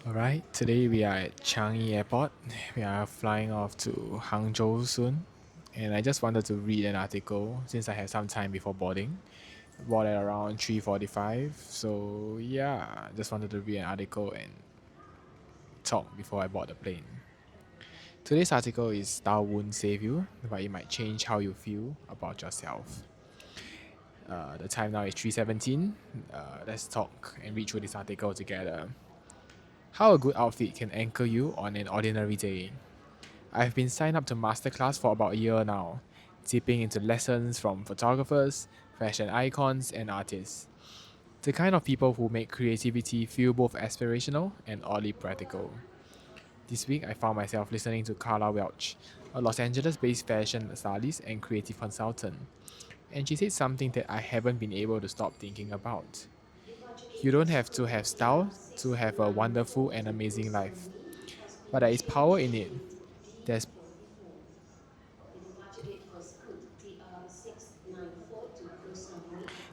Alright, today we are at Changi Airport. We are flying off to Hangzhou soon. And I just wanted to read an article since I had some time before boarding. Board at around 3:45. So yeah, just wanted to read an article and talk before I board the plane. Today's article is Style Won't Save You, but it might change how you feel about yourself. The time now is 3:17. Let's talk and read through this article together. How a good outfit can anchor you on an ordinary day. I've been signed up to masterclass for about a year now, dipping into lessons from photographers, fashion icons, and artists. The kind of people who make creativity feel both aspirational and oddly practical. This week, I found myself listening to Carla Welch, a Los Angeles based fashion stylist and creative consultant, and she said something that I haven't been able to stop thinking about. You don't have to have style to have a wonderful and amazing life, but there is power in it. There's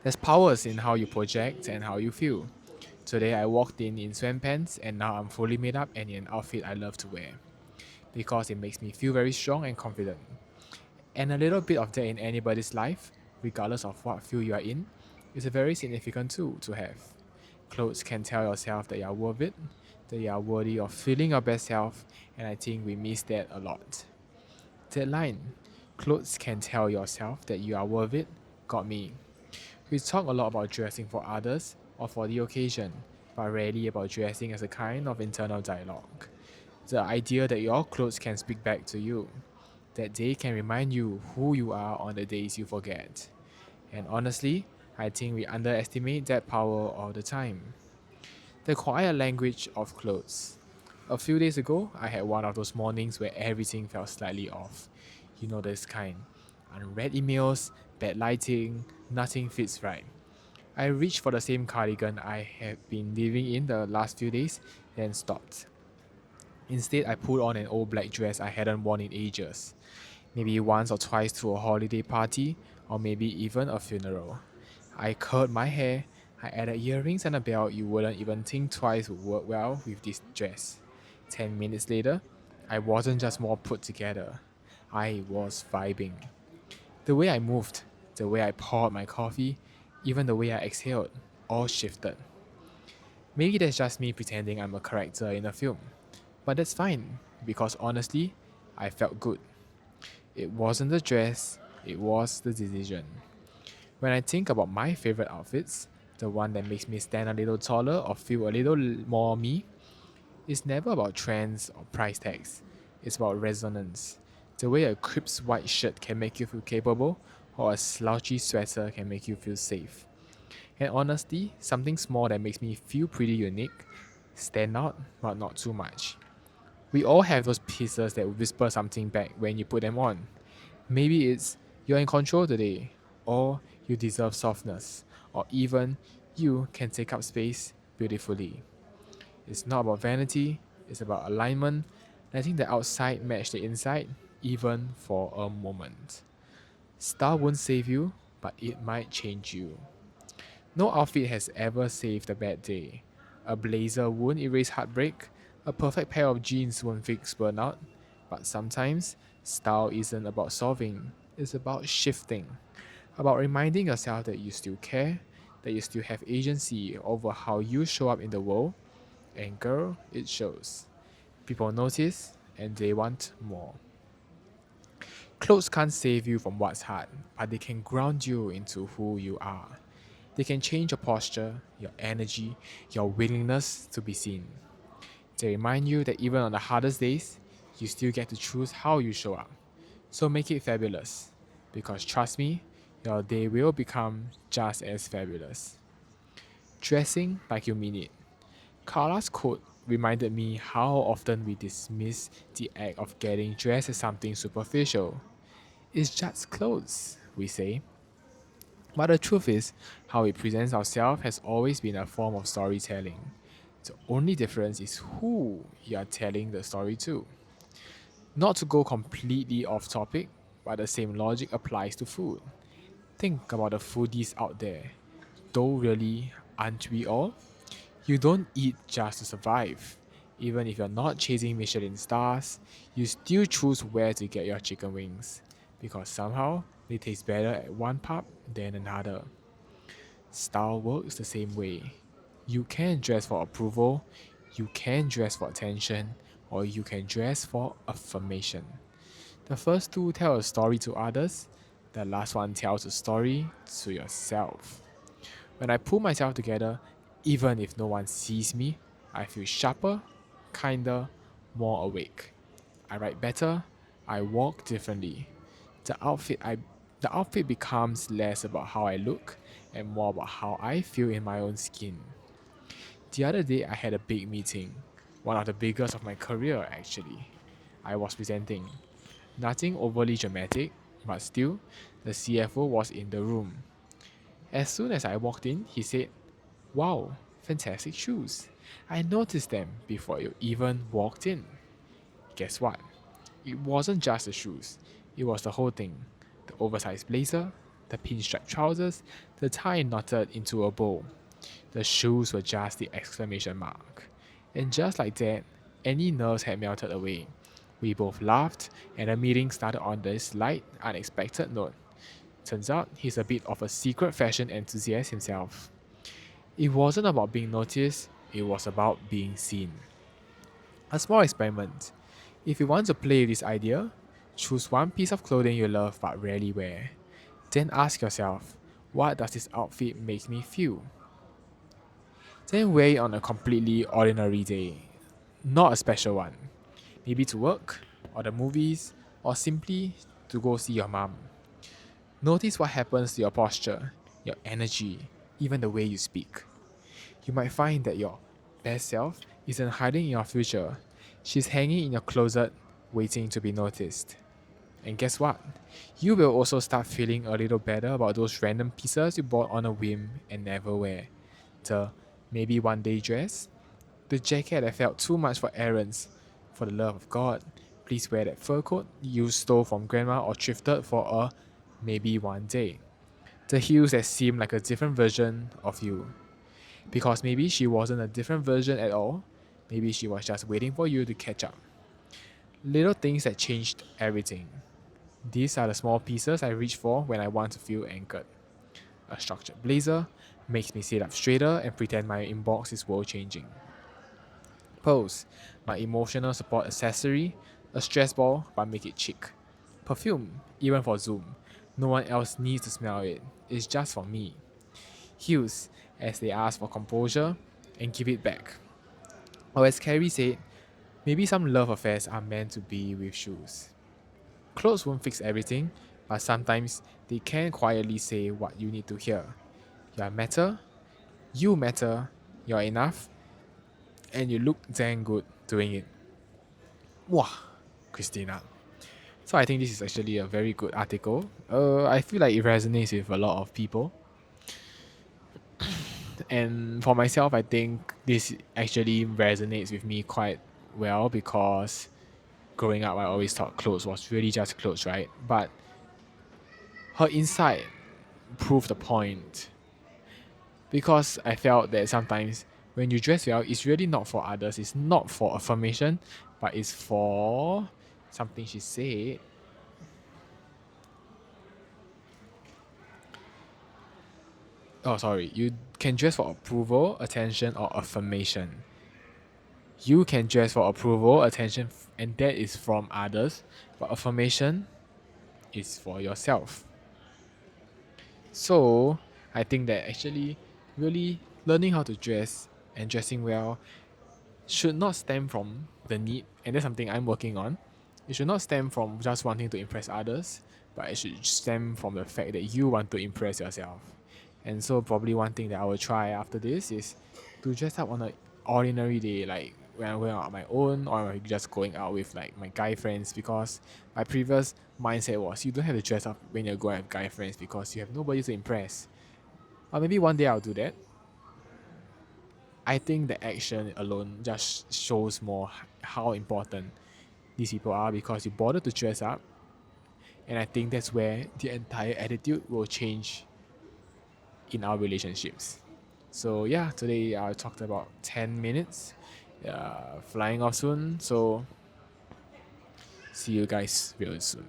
There's powers in how you project and how you feel. Today I walked in sweatpants and now I'm fully made up and in an outfit I love to wear because it makes me feel very strong and confident. And a little bit of that in anybody's life, regardless of what field you are in, is a very significant tool to have. Clothes can tell yourself that you are worth it, that you are worthy of feeling your best self, and I think we miss that a lot. That line, clothes can tell yourself that you are worth it, got me. We talk a lot about dressing for others or for the occasion, but rarely about dressing as a kind of internal dialogue. The idea that your clothes can speak back to you, that they can remind you who you are on the days you forget. And honestly, I think we underestimate that power all the time. The quiet language of clothes. A few days ago, I had one of those mornings where everything felt slightly off. You know this kind. Unread emails, bad lighting, nothing fits right. I reached for the same cardigan I had been living in the last few days, then stopped. Instead, I put on an old black dress I hadn't worn in ages. Maybe once or twice to a holiday party, or maybe even a funeral. I curled my hair, I added earrings and a belt you wouldn't even think twice would work well with this dress. 10 minutes later, I wasn't just more put together, I was vibing. The way I moved, the way I poured my coffee, even the way I exhaled, all shifted. Maybe that's just me pretending I'm a character in a film. But that's fine, because honestly, I felt good. It wasn't the dress, it was the decision. When I think about my favorite outfits, the one that makes me stand a little taller or feel a little more me, it's never about trends or price tags. It's about resonance. The way a crisp white shirt can make you feel capable, or a slouchy sweater can make you feel safe. And honestly, something small that makes me feel pretty unique, stand out, but not too much. We all have those pieces that whisper something back when you put them on. Maybe it's you're in control today, or you deserve softness, or even you can take up space beautifully. It's not about vanity, it's about alignment, letting the outside match the inside, even for a moment. Style won't save you, but it might change you. No outfit has ever saved a bad day. A blazer won't erase heartbreak, a perfect pair of jeans won't fix burnout, but sometimes style isn't about solving, it's about shifting, about reminding yourself that you still care, that you still have agency over how you show up in the world, and girl, it shows. People notice and they want more. Clothes can't save you from what's hard, but they can ground you into who you are. They can change your posture, your energy, your willingness to be seen. They remind you that even on the hardest days, you still get to choose how you show up. So make it fabulous. Because trust me, your day will become just as fabulous. Dressing like you mean it. Carla's quote reminded me how often we dismiss the act of getting dressed as something superficial. It's just clothes, we say. But the truth is, how we present ourselves has always been a form of storytelling. The only difference is who you are telling the story to. Not to go completely off topic, but the same logic applies to food. Think about the foodies out there. Though really, aren't we all? You don't eat just to survive. Even if you're not chasing Michelin stars, you still choose where to get your chicken wings because somehow they taste better at one pub than another. Style works the same way. You can dress for approval, you can dress for attention, or you can dress for affirmation. The first two tell a story to others, the last one tells a story to yourself. When I pull myself together, even if no one sees me, I feel sharper, kinder, more awake. I write better, I walk differently. The outfit I the outfit becomes less about how I look and more about how I feel in my own skin. The other day I had a big meeting, one of the biggest of my career actually. I was presenting. Nothing overly dramatic, but still, the CFO was in the room. As soon as I walked in, he said, "Wow, fantastic shoes. I noticed them before you even walked in." Guess what? It wasn't just the shoes, it was the whole thing. The oversized blazer, the pinstripe trousers, the tie knotted into a bow. The shoes were just the exclamation mark. And just like that, any nerves had melted away. We both laughed, and the meeting started on this light, unexpected note. Turns out he's a bit of a secret fashion enthusiast himself. It wasn't about being noticed, it was about being seen. A small experiment. If you want to play with this idea, choose one piece of clothing you love but rarely wear. Then ask yourself, what does this outfit make me feel? Then wear it on a completely ordinary day, not a special one. Maybe to work, or the movies, or simply to go see your mom. Notice what happens to your posture, your energy, even the way you speak. You might find that your best self isn't hiding in your future. She's hanging in your closet, waiting to be noticed. And guess what? You will also start feeling a little better about those random pieces you bought on a whim and never wear. The maybe one day dress, the jacket that felt too much for errands. For the love of God, please wear that fur coat you stole from grandma or thrifted for a maybe one day. The heels that seem like a different version of you. Because maybe she wasn't a different version at all. Maybe she was just waiting for you to catch up. Little things that changed everything. These are the small pieces I reach for when I want to feel anchored. A structured blazer makes me sit up straighter and pretend my inbox is world changing. Pose, my emotional support accessory, a stress ball but make it chic. Perfume, even for Zoom. No one else needs to smell it, it's just for me. Heels, as they ask for composure and give it back. Or as Carrie said, maybe some love affairs are meant to be with shoes. Clothes won't fix everything, but sometimes they can quietly say what you need to hear. You matter, you're enough, and you look dang good doing it. Wow, Christina. So I think this is actually a very good article. I feel like it resonates with a lot of people. And for myself, I think this actually resonates with me quite well because growing up, I always thought clothes was really just clothes, right? But her insight proved the point because I felt that sometimes when you dress well, it's really not for others, it's not for affirmation, but it's for something she said. Oh, sorry. You can dress for approval, attention, or affirmation. You can dress for approval, attention, and that is from others, but affirmation is for yourself. So, I think that actually, really learning how to dress and dressing well should not stem from the need, and that's something I'm working on. It should not stem from just wanting to impress others, but it should stem from the fact that you want to impress yourself. And so, probably one thing that I will try after this is to dress up on an ordinary day, like when I'm going out on my own or I'm just going out with like my guy friends, because my previous mindset was you don't have to dress up when you're going with guy friends because you have nobody to impress. Or maybe one day I'll do that. I think the action alone just shows more how important these people are because you bother to dress up, and I think that's where the entire attitude will change in our relationships. So yeah, today I talked about 10 minutes Yeah, flying off soon. So see you guys real soon.